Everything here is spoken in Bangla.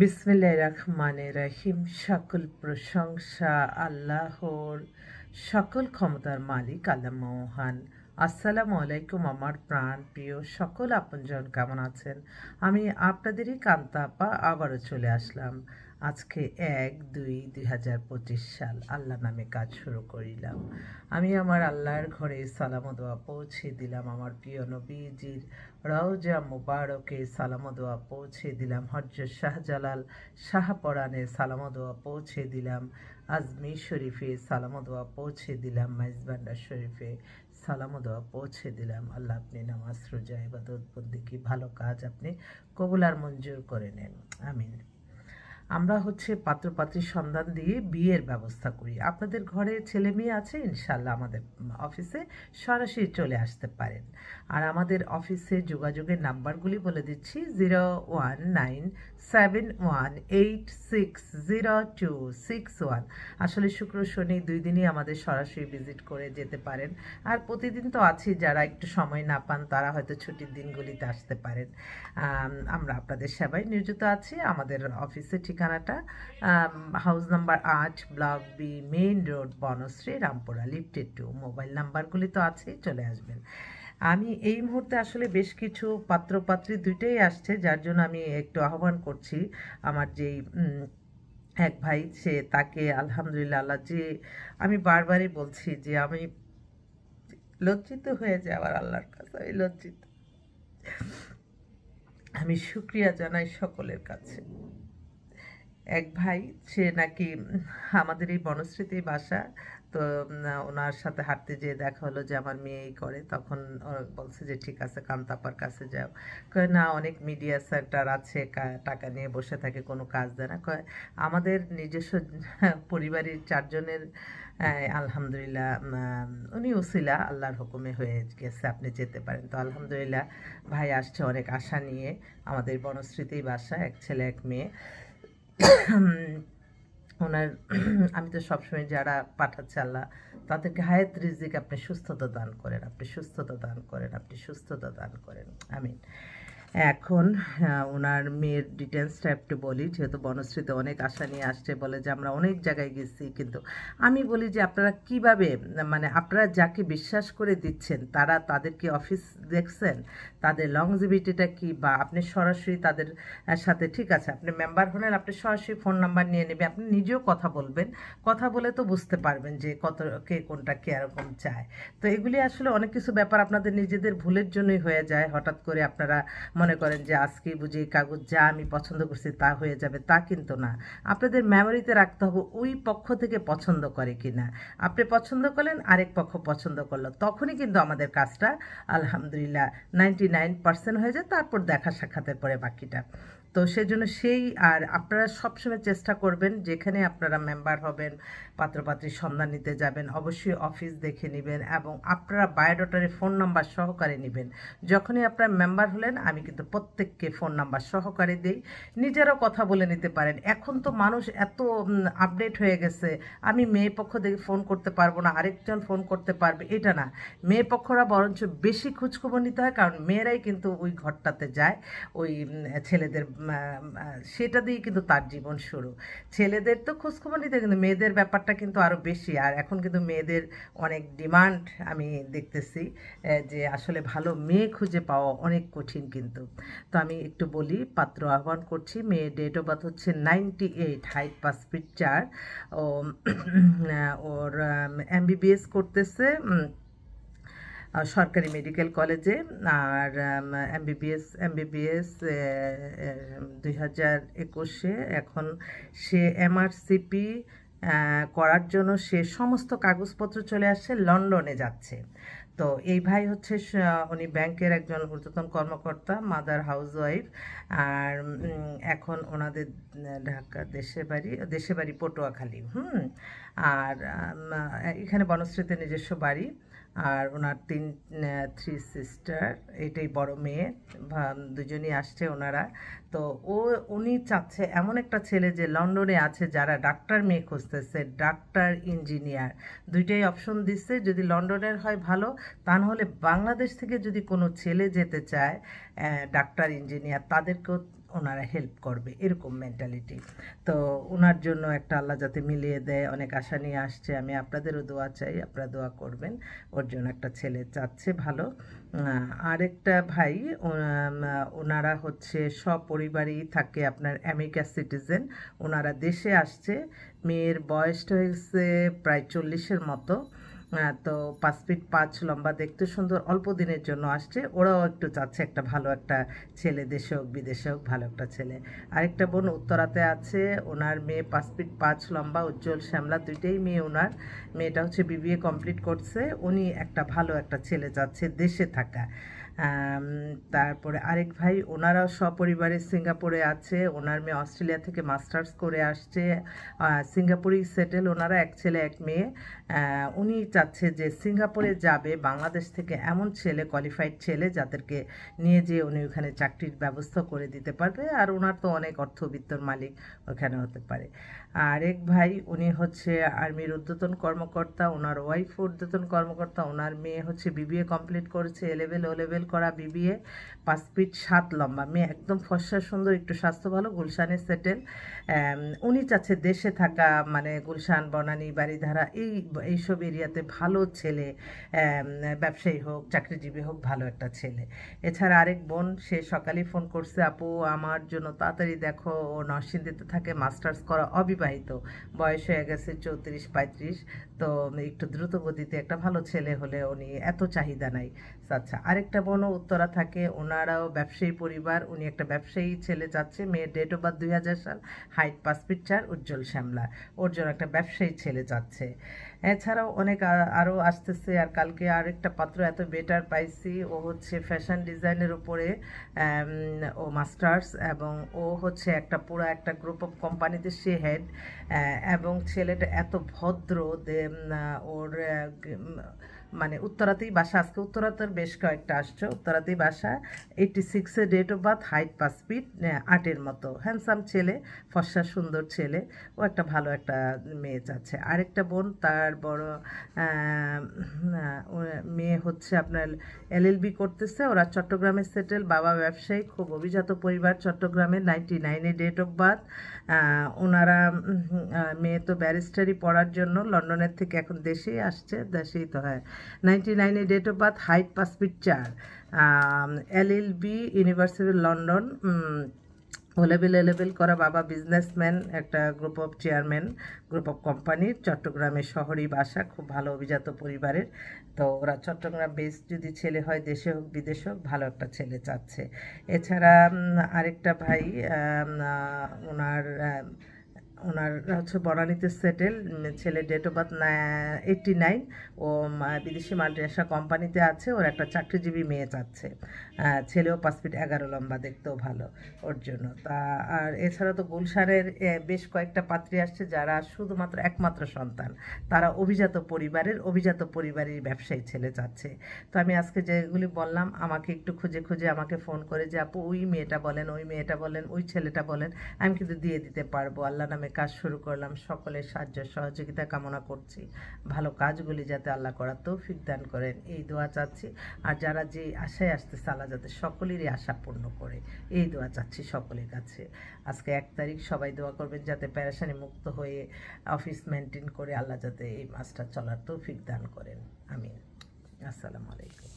বিসমিল্লাহির রহমানির রহিম। সকল প্রশংসা আল্লাহর, সকল ক্ষমতার মালিক আল্লাহ মহান। আসসালামু আলাইকুম আমার প্রাণ প্রিয় সকল আপনজন, কেমন আছেন? আমি আপনাদেরই কান্তা আপা আবারও চলে আসলাম। আজকে 1-2-2025 সাল, আল্লাহ নামে কাজ শুরু করিলাম। আমি আমার আল্লাহর ঘরে সালাম ও দোয়া পৌঁছে দিলাম। আমার প্রিয় নবীজির রওজা মুবারকে সালাম ও দোয়া পৌঁছে দিলাম। হযরত শাহজালাল শাহপরানে সালাম ও দোয়া পৌঁছে দিলাম। আজমির শরীফে সালাম ও দোয়া পৌঁছে দিলাম। মাইজবান্ডার শরীফে সালাম ও দোয়া পৌঁছে দিলাম। আল্লাহ আপনি নামাজ রোজা ইবাদত বন্দেগী ভালো কাজ আপনি কবুল আর মঞ্জুর করে নেন, আমিন। আমরা পাত্রপাত্রীর সন্ধান দিয়ে বিয়ের ব্যবস্থা করি। আপনাদের ঘরে ছেলে মেয়ে আছে, ইনশাল্লাহ আমাদের অফিসে সরাসরি চলে আসতে পারেন। আর আমাদের অফিসে যোগাযোগের নাম্বারগুলি বলে দিচ্ছি: 019718600261। আসলে শুক্র শনি 2 দিনই আমাদের সরাসরি ভিজিট করে যেতে পারেন। আর প্রতিদিন তো আছি, যারা একটু সময় না পান তারা হয়তো ছুটির দিনগুলিতে আসতে পারেন। আমরা আপনাদের সেবায় নিয়োজিত আছি। আমাদের অফিসের ঠিকানাটা house number 8, block B, main road, Banasree, Rampura, লিফটেড 2। মোবাইল নাম্বারগুলি তো আছেই, চলে আসবেন। আমি এই মুহূর্তে আসলে বেশ কিছু পাত্রপাত্রী দুইটাই আসছে, যার জন্য আমি একটু আহ্বান করছি আমার যেই এক ভাই, তাকে আলহামদুলিল্লাহ আল্লাহ, যে আমি বারবারই বলছি যে আমি লজ্জিত হয়ে যাওয়ার আল্লাহর কাছে, আমি লজ্জিত। আমি শুকরিয়া জানাই সকলের কাছে। এক ভাই, সে নাকি আমাদের এই বনশ্রীতেই বাসা, তো ওনার সাথে হাঁটতে যেয়ে দেখা হলো যে আমার মেয়ে এই করে। তখন বলছে যে ঠিক আছে কান্তাপার কাছে যাও। কয় না, অনেক মিডিয়া সেন্টার আছে, টাকা নিয়ে বসে থাকে, কোনো কাজ দেয় না। কয় আমাদের নিজস্ব পরিবারের 4 জনের আলহামদুলিল্লাহ উনি উসিলা আল্লাহর হুকুমে হয়ে গেছে, আপনি যেতে পারেন। তো আলহামদুলিল্লাহ ভাই আসছে অনেক আশা নিয়ে। আমাদের বনশ্রীতেই বাসা, এক ছেলে এক মেয়ে। ওনার আমি তো সবসময় যারা পাঠাচ্ছে আল্লাহ তাদেরকে হায়াত রিজিক আপনি সুস্থতা দান করেন, আপনি সুস্থতা দান করেন, আপনি সুস্থতা দান করেন, আমিন। এখন ওনার মেয়ের ডিটেলসটা একটু বলি, যেহেতু বনশ্রীতে অনেক আশা নিয়ে আসছে, বলে যে আমরা অনেক জায়গায় গেছি, কিন্তু আমি বলি যে আপনারা কিভাবে, মানে আপনারা যাকে বিশ্বাস করে দিচ্ছেন তাদেরকে অফিস দেখছেন, তাদের লংজিভিটিটা কি, বা আপনি সরাসরি তাদের সাথে, ঠিক আছে আপনি মেম্বার হলেন, আপনি সরাসরি ফোন নাম্বার নিয়ে নেবে, আপনি নিজেও কথা বলবেন, কথা বলে তো বুঝতে পারবেন যে কত কে কোনটা কে এরকম চায়। তো এগুলি আসলে অনেক কিছু ব্যাপার আপনাদের নিজেদের ভুলের জন্যই হয়ে যায়। হঠাৎ করে আপনারা মনে করেন যে আজকে বুঝি কাগজ যা আমি পছন্দ করছি তা হয়ে যাবে, তা কিন্তু না। আপনাদের মেমোরিতে রাখতে হবে ওই পক্ষ থেকে পছন্দ করে কিনা। আপনি পছন্দ করলেন, আরেক পক্ষ পছন্দ করলো, তখনই কিন্তু আমাদের কাজটা আলহামদুলিল্লাহ 99% হয়ে যায়। তারপর দেখা সাক্ষাতের পরে বাকিটা। তো সেজন্য আর আপনারা সবসময় চেষ্টা করবেন, যেখানে আপনারা মেম্বার হবেন, পাত্রপাত্রীর সন্ধান নিতে যাবেন, অবশ্যই অফিস দেখে নেবেন এবং আপনারা বায়োডাটারে ফোন নাম্বার সহকারে নেবেন। যখনই আপনারা মেম্বার হলেন, আমি কিন্তু প্রত্যেককে ফোন নাম্বার সহকারে দিই, নিজেরাও কথা বলে নিতে পারেন। এখন তো মানুষ এত আপডেট হয়ে গেছে, আমি মেয়ে পক্ষ থেকে ফোন করতে পারবো না, আরেকজন ফোন করতে পারবে, এটা না। মেয়ে পক্ষরা বরঞ্চ বেশি খোঁজখবর নিতে হয়, কারণ মেয়েরাই কিন্তু ওই ঘরটাতে যায়, ওই ছেলেদের সেটা দিয়ে কিন্তু তার জীবন শুরু। ছেলেদের তো খোঁজখবর নিতে, কিন্তু মেয়েদের ব্যাপারটা কিন্তু আরও বেশি। আর এখন কিন্তু মেয়েদের অনেক ডিমান্ড আমি দেখতেছি, যে আসলে ভালো মেয়ে খুঁজে পাওয়া অনেক কঠিন কিন্তু। তো আমি একটু বলি, পাত্র আহ্বান করছি। মেয়ের ডেট অফ বার্থ হচ্ছে 98, হাইট 5 ফিট 4। ওর MBBS করতেছে সরকারি মেডিকেল কলেজে। আর MBBS 2021-এ। এখন সে MRCP করার জন্য সে সমস্ত কাগজপত্র চলে আসছে, লন্ডনে যাচ্ছে। তো এই ভাই উনি ব্যাংকের একজন ঊর্ধ্বতন কর্মকর্তা, মাদার হাউসওয়াইফ। আর এখন ওনাদের ঢাকা দেশে বাড়ি পটুয়াখালী। আর এখানে বনশ্রীতে নিজস্ব বাড়ি। আর ওনার 3 সিস্টার, এটাই বড় মেয়ে, দুজনই আসছে ওনারা। তো উনি চাচ্ছে এমন একটা ছেলে যে লন্ডনে আছে, যারা ডাক্তার মেয়ে খুঁজতেছে, ডাক্তার ইঞ্জিনিয়ার, দুইটাই অপশন দিচ্ছে। যদি লন্ডনের হয় ভালো, তা নাহলে বাংলাদেশ থেকে যদি কোনো ছেলে যেতে চায় ডাক্তার ইঞ্জিনিয়ার, তাদেরকেও ওনারা হেল্প করবে, এরকম মেন্টালিটি। তো ওনার জন্য একটা আল্লাহ যাতে মিলিয়ে দেয়, অনেক আশা নিয়ে আসছে। আমি আপনাদেরও দোয়া চাই, আপনারা দোয়া করবেন। ওর জন্য একটা ছেলে চাচ্ছে ভালো। আরেকটা ভাই, ওনারা হচ্ছে সপরিবারই থাকে আপনার আমেরিকা সিটিজেন। ওনারা দেশে আসছে, মেয়ের বয়সটা হয়েছে প্রায় 40-এর মতো। তো 5 ফিট 5 লম্বা, দেখতে সুন্দর, অল্প দিনের জন্য আসছে। ওরাও একটু চাচ্ছে একটা ভালো একটা ছেলে, দেশে হোক বিদেশে হোক, ভালো একটা ছেলে। আরেকটা বোন উত্তরাতে আছে, ওনার মেয়ে 5 ফিট 5 লম্বা, উজ্জ্বল শ্যামলা, দুইটাই মেয়ে ওনার। মেয়েটা হচ্ছে বিবিএ কমপ্লিট করছে। উনি একটা ভালো একটা ছেলে চাচ্ছে দেশে থাকা। তারপরে আরেক ভাই, ওনারাও সপরিবারে সিঙ্গাপুরে আছে। ওনার মেয়ে অস্ট্রেলিয়া থেকে মাস্টার্স করে আসছে, সিঙ্গাপুরেই সেটেল। ওনারা এক ছেলে এক মেয়ে। উনি চাচ্ছে যে সিঙ্গাপুরে যাবে বাংলাদেশ থেকে এমন ছেলে, কোয়ালিফাইড ছেলে, যাদেরকে নিয়ে যেয়ে উনি ওখানে চাকরির ব্যবস্থা করে দিতে পারবে। আর ওনার তো অনেক অর্থবিত্তর মালিক, ওখানে হতে পারে। আরেক ভাই, উনি হচ্ছে আর্মির ঊর্ধ্বতন কর্মকর্তা, ওনার ওয়াইফ ঊর্ধ্বতন কর্মকর্তা। ওনার মেয়ে হচ্ছে বিবিএ কমপ্লিট করেছে, ও লেভেল করা বিবিএ, 5 ফিট 7 লম্বা, মেয়ে একদম ফর্সা সুন্দর, একটু স্বাস্থ্য ভালো, গুলশানে সেটেল। উনি চাচ্ছে দেশে থাকা, মানে গুলশান, বনানী, বাড়িধারা, এইসব এরিয়াতে ভালো ছেলে, ব্যবসায়ী হোক, চাকরিজীবী হোক, ভালো একটা ছেলে। এছাড়া আরেক বোন, সে সকালেই ফোন করছে, আপু আমার জন্য তাড়াতাড়ি দেখো, ও নরসিংদীতে থাকে, মাস্টার্স করা, অবিবাহিত, বয়স হয়ে গেছে 34-35। তো একটু দ্রুত গতিতে একটা ভালো ছেলে হলে, উনি এত চাহিদা নাই। আচ্ছা, আরেকটা বোনও উত্তরা থাকে, ওনারাও ব্যবসায়ী পরিবার, উনি একটা ব্যবসায়ী ছেলে চাচ্ছে। মেয়ের ডেট অফ বার্থ 2000 সাল, হাইট 5 ফিট 4, উজ্জ্বল শ্যামলা, ওর জন্য একটা ব্যবসায়ী ছেলে চাচ্ছে। এছাড়াও অনেক আরও আসতেছে। আর কালকে আরেকটা পাত্র এত বেটার পাইছি, ও হচ্ছে ফ্যাশন ডিজাইনের উপরে, ও মাস্টার্স, এবং ও হচ্ছে একটা পুরো একটা গ্রুপ অফ কোম্পানিতে সে হেড। এবং ছেলেটা এত ভদ্র, ওর মানে উত্তরাতেই বাসা, আজকে উত্তরাতের বেশ কয়েকটা আসছে, উত্তরাতেই বাসা। 86-এ date of birth, height 5 feet 8-এর মতো, হ্যান্ডসাম ছেলে, ফর্সা সুন্দর ছেলে। ও একটা ভালো একটা মেয়ে চাচ্ছে। আরেকটা বোন, তার বড় মেয়ে হচ্ছে আপনার এলএলবি করতেছে, ওরা চট্টগ্রামে সেটেল, বাবা ব্যবসায়ী, খুব অভিজাত পরিবার চট্টগ্রামে, 99-এ ডেট অফ বার্থ। ওনারা মেয়ে তো ব্যারিস্টারি পড়ার জন্য লন্ডনের থেকে এখন দেশেই আসছে, দেশেই তো হয়। 99-এ date of birth, height 5 feet 4, LLB, university London, O level করা, বাবা বিজনেসম্যান, একটা group of chairman, group of কোম্পানির, চট্টগ্রামে শহরই বাসা, খুব ভালো অভিজাত পরিবারের। তো ওরা চট্টগ্রাম বেস, যদি ছেলে হয় দেশে হোক বিদেশে হোক, ভালো একটা ছেলে চাচ্ছে। এছাড়া আরেকটা ভাই, ওনার ওনার হচ্ছে বনানীতে সেটেল, ছেলে ডেট অফ বার্থ 89, ও বিদেশি মাল্টিনেশনাল কোম্পানিতে আছে, ওর একটা চাকরিজীবী মেয়ে চাচ্ছে। ছেলেও 5 ফিট 11 লম্বা, দেখতেও ভালো, ওর জন্য। তা আর এছাড়া তো গুলশানের বেশ কয়েকটা পাত্রী আসছে, যারা শুধুমাত্র একমাত্র সন্তান, তারা অভিজাত পরিবারের ব্যবসায়ী ছেলে চাচ্ছে। তো আমি আজকে যেগুলি বললাম, আমাকে একটু খুঁজে খুঁজে আমাকে ফোন করে যে আপু ওই মেয়েটা বলেন, ওই মেয়েটা বলেন, ওই ছেলেটা বলেন, আমি কিন্তু দিয়ে দিতে পারবো। আল্লাহ নামে কাজ শুরু করলাম, সকলের সাহায্য সহযোগিতা কামনা করছি। ভালো কাজগুলি যাতে আল্লাহ করার তৌফিক দান করেন, এই দোয়া চাচ্ছি। আর যারা যে আশায় আসতেছে, আল্লাহ যাতে সকলেরই আশা পূর্ণ করে, এই দোয়া চাচ্ছি সকলের কাছে। আজকে 1 তারিখ, সবাই দোয়া করবেন যাতে পেরেশানি মুক্ত হয়ে অফিস মেনটেন করে আল্লাহ যাতে এই মাসটা চলার তৌফিক দান করেন। আমিন। আসসালামু আলাইকুম।